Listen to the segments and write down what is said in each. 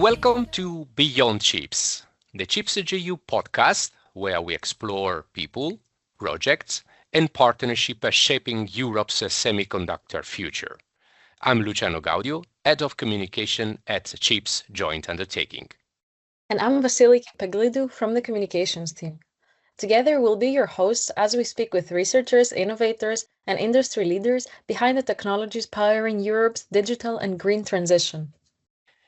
Welcome to Beyond Chips, the Chips GU podcast, where we explore people, projects, and partnerships shaping Europe's semiconductor future. I'm Luciano Gaudio, Head of Communication at Chips Joint Undertaking. And I'm Vasily Paglidou from the communications team. Together, we'll be your hosts as we speak with researchers, innovators, and industry leaders behind the technologies powering Europe's digital and green transition.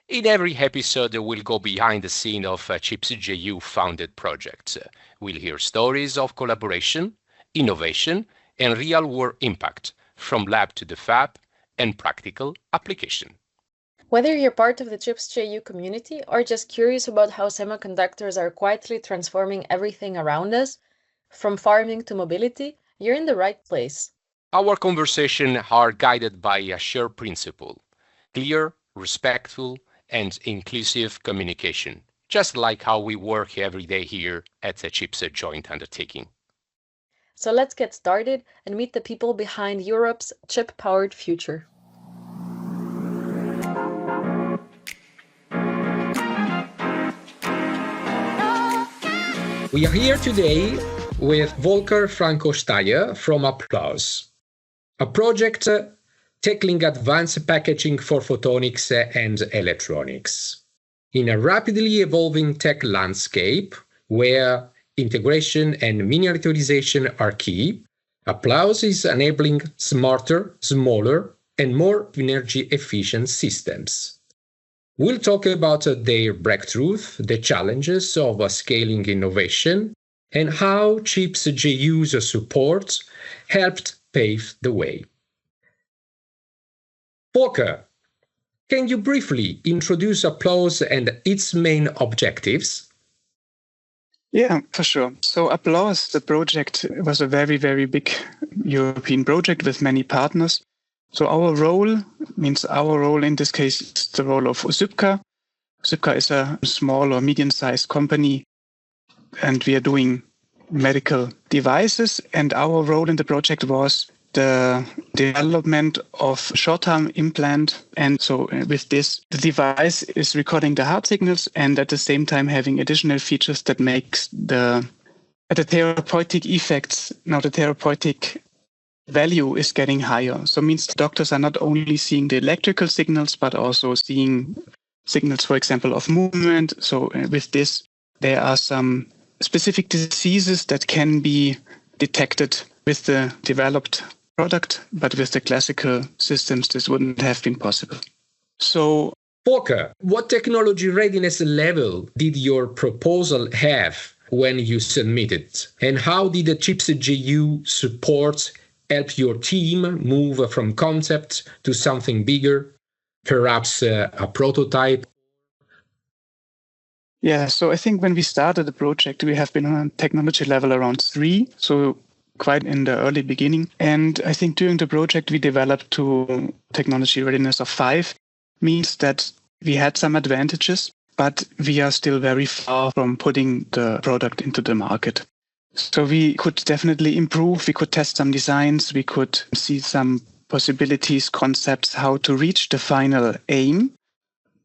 In every episode, we'll go behind the scene of Chips GU founded projects. We'll hear stories of collaboration, innovation, and real-world impact, from lab to the fab and practical application. Whether you're part of the Chips JU community or just curious about how semiconductors are quietly transforming everything around us, from farming to mobility, you're in the right place. Our conversations are guided by a shared principle: clear, respectful, and inclusive communication, just like how we work every day here at the Chips Joint Undertaking. So let's get started and meet the people behind Europe's chip-powered future. We are here today with Volker Franco Steier from Applause, a project tackling advanced packaging for photonics and electronics. In a rapidly evolving tech landscape where integration and miniaturization are key, Applause is enabling smarter, smaller, and more energy-efficient systems. We'll talk about their breakthroughs, the challenges of scaling innovation, and how Chips GU's support helped pave the way. Volker, can you briefly introduce Applause and its main objectives? Yeah, for sure. So Applause, the project, was a very, very big European project with many partners. So our role in this case is the role of Osypka. Osypka is a small or medium-sized company, and we are doing medical devices. And our role in the project was the development of short-term implant. And so with this, the device is recording the heart signals and at the same time having additional features that makes the therapeutic effects. Now the therapeutic value is getting higher. So it means doctors are not only seeing the electrical signals, but also seeing signals, for example, of movement. So with this, there are some specific diseases that can be detected with the developed product, but with the classical systems, this wouldn't have been possible. So, Volker, what technology readiness level did your proposal have when you submitted? And how did the Chips GU support help your team move from concept to something bigger, perhaps a prototype? Yeah, so I think when we started the project, we have been on technology level around 3, so quite in the early beginning. And I think during the project, we developed to technology readiness of 5, means that we had some advantages, but we are still very far from putting the product into the market. So we could definitely improve. We could test some designs. We could see some possibilities, concepts, how to reach the final aim.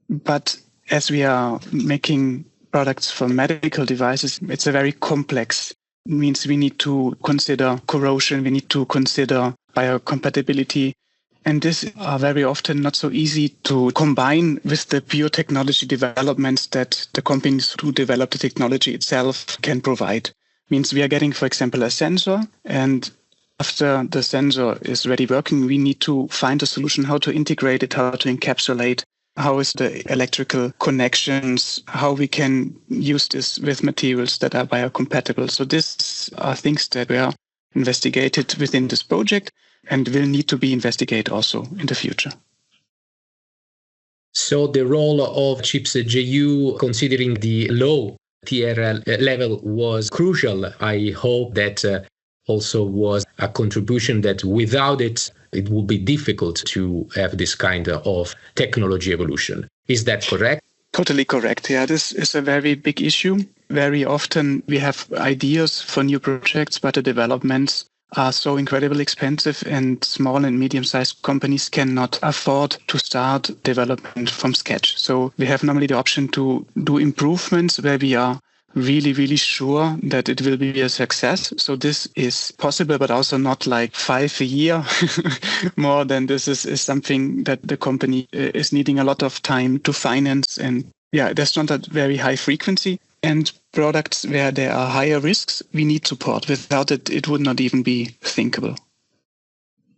But as we are making products for medical devices, it's a very complex. It means we need to consider corrosion. We need to consider biocompatibility. And these are very often not so easy to combine with the pure technology developments that the companies who develop the technology itself can provide. Means we are getting, for example, a sensor, and after the sensor is ready working, we need to find a solution how to integrate it, how to encapsulate, how is the electrical connections, how we can use this with materials that are biocompatible. So these are things that were investigated within this project and will need to be investigated also in the future. So the role of Chips GU, considering the low TRL level, was crucial. I hope that also was a contribution that without it, it would be difficult to have this kind of technology evolution. Is that correct? Totally correct. Yeah, this is a very big issue. Very often we have ideas for new projects, but the developments are so incredibly expensive, and small and medium-sized companies cannot afford to start development from scratch. So we have normally the option to do improvements where we are really, really sure that it will be a success. So this is possible, but also not like 5 a year. More than this is something that the company is needing a lot of time to finance. And yeah, there's not a very high frequency. And products where there are higher risks, we need support. Without it, it would not even be thinkable.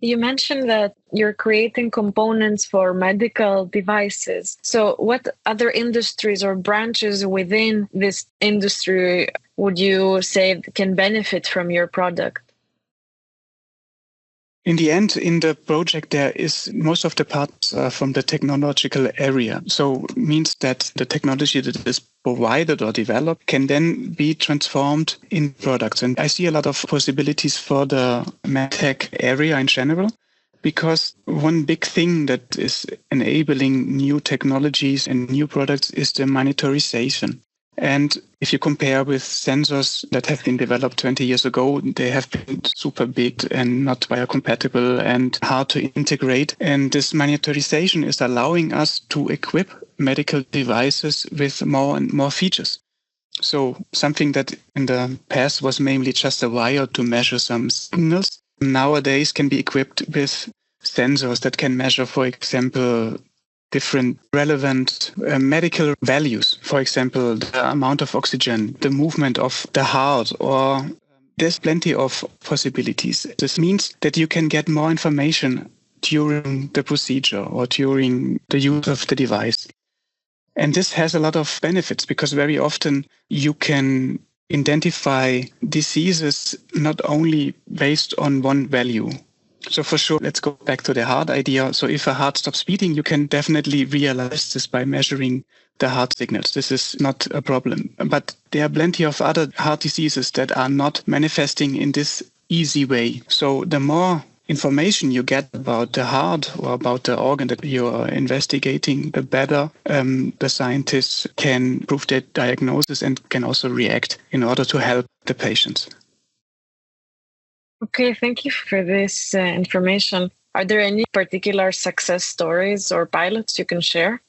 You mentioned that you're creating components for medical devices. So what other industries or branches within this industry would you say can benefit from your product? In the end, in the project, there is most of the parts from the technological area. So it means that the technology that is provided or developed can then be transformed in products. And I see a lot of possibilities for the medtech area in general, because one big thing that is enabling new technologies and new products is the miniaturization. And if you compare with sensors that have been developed 20 years ago, they have been super big and not biocompatible and hard to integrate. And this miniaturization is allowing us to equip medical devices with more and more features. So something that in the past was mainly just a wire to measure some signals, nowadays can be equipped with sensors that can measure, for example, different relevant medical values. For example, the amount of oxygen, the movement of the heart, or there's plenty of possibilities. This means that you can get more information during the procedure or during the use of the device. And this has a lot of benefits because very often you can identify diseases not only based on one value. So for sure, let's go back to the heart idea. So if a heart stops beating, you can definitely realize this by measuring the heart signals. This is not a problem. But there are plenty of other heart diseases that are not manifesting in this easy way. So the more information you get about the heart or about the organ that you are investigating, the better the scientists can prove their diagnosis and can also react in order to help the patients. Okay, thank you for this information. Are there any particular success stories or pilots you can share?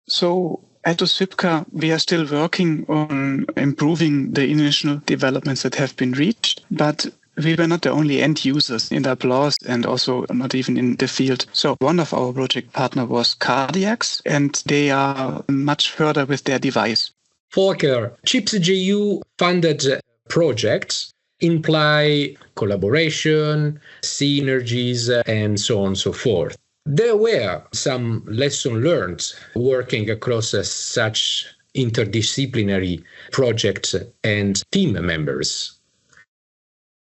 So at Osipka, we are still working on improving the initial developments that have been reached, but we were not the only end users in the applause and also not even in the field. So one of our project partner was Cardiacs, and they are much further with their device. Volker, ChipsGU funded projects imply collaboration, synergies, and so on and so forth. There were some lessons learned working across such interdisciplinary projects and team members.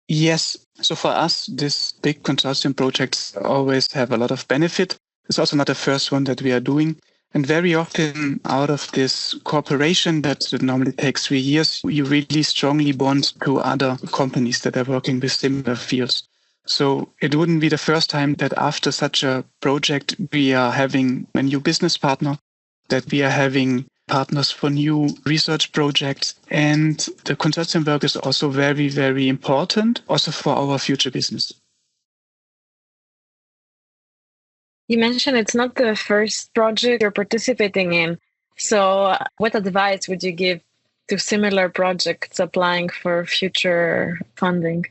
Yes. So for us, these big consortium projects always have a lot of benefit. It's also not the first one that we are doing. And very often out of this cooperation that normally takes 3 years, you really strongly bond to other companies that are working with similar fields. So it wouldn't be the first time that after such a project, we are having a new business partner, that we are having partners for new research projects. And the consortium work is also very, very important, also for our future business. You mentioned it's not the first project you're participating in. So what advice would you give to similar projects applying for future funding?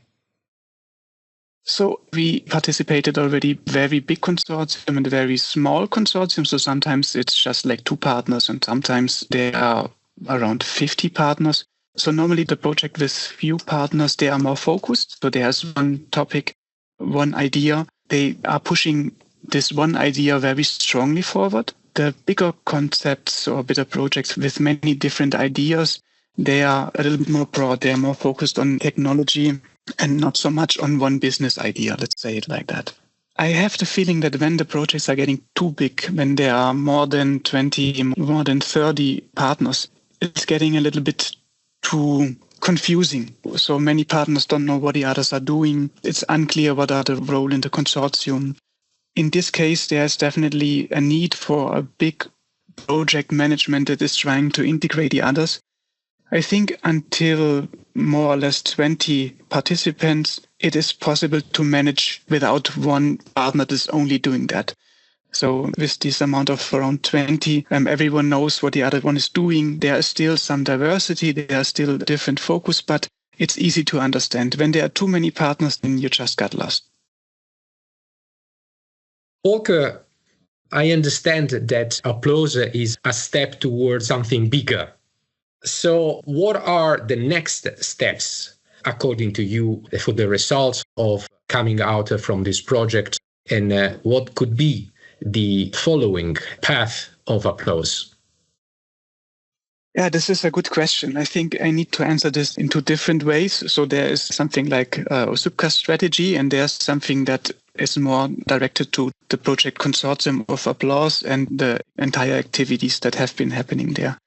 So we participated already very big consortium and very small consortium. So sometimes it's just like 2 partners and sometimes there are around 50 partners. So normally the project with few partners, they are more focused. So there's one topic, one idea. They are pushing this one idea very strongly forward. The bigger concepts or bigger projects with many different ideas, they are a little bit more broad. They are more focused on technology and not so much on one business idea, let's say it like that. I have the feeling that when the projects are getting too big, when there are more than 20, more than 30 partners, it's getting a little bit too confusing. So many partners don't know what the others are doing. It's unclear what are the role in the consortium. In this case, there's definitely a need for a big project management that is trying to integrate the others. I think until more or less 20 participants, it is possible to manage without one partner that is only doing that. So with this amount of around 20, everyone knows what the other one is doing. There is still some diversity, there are still different focus, but it's easy to understand. When there are too many partners, then you just got lost. Volker, I understand that applause is a step towards something bigger. So what are the next steps, according to you, for the results of coming out from this project? And what could be the following path of applause? Yeah, this is a good question. I think I need to answer this in two different ways. So there is something like OSUPCA strategy, and there's something that is more directed to the project consortium of applause and the entire activities that have been happening there.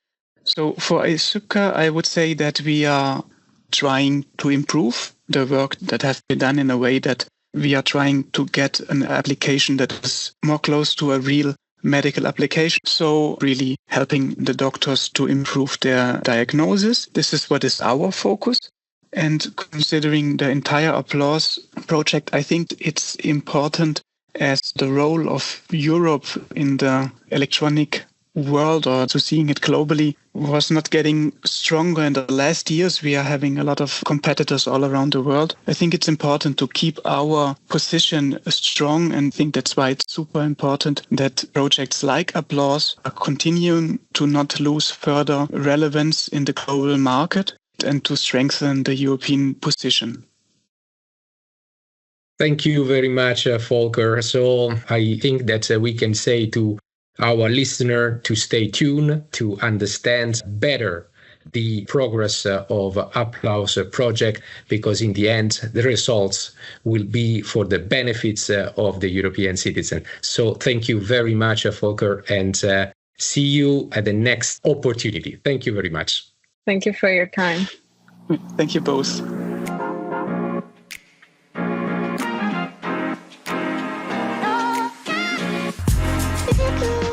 So for OSUPCA, I would say that we are trying to improve the work that have been done in a way that we are trying to get an application that is more close to a real medical application. So really helping the doctors to improve their diagnosis. This is what is our focus. And considering the entire applause project, I think it's important as the role of Europe in the electronic world, or to seeing it globally, was not getting stronger in the last years. We are having a lot of competitors all around the world. I think it's important to keep our position strong, and I think that's why it's super important that projects like Applause are continuing to not lose further relevance in the global market and to strengthen the European position. Thank you very much, Volker. So I think that we can say to our listener to stay tuned to understand better the progress of Applause project, because in the end, the results will be for the benefits of the European citizen. So thank you very much, Volker, and see you at the next opportunity. Thank you very much. Thank you for your time. Thank you both. Thank you.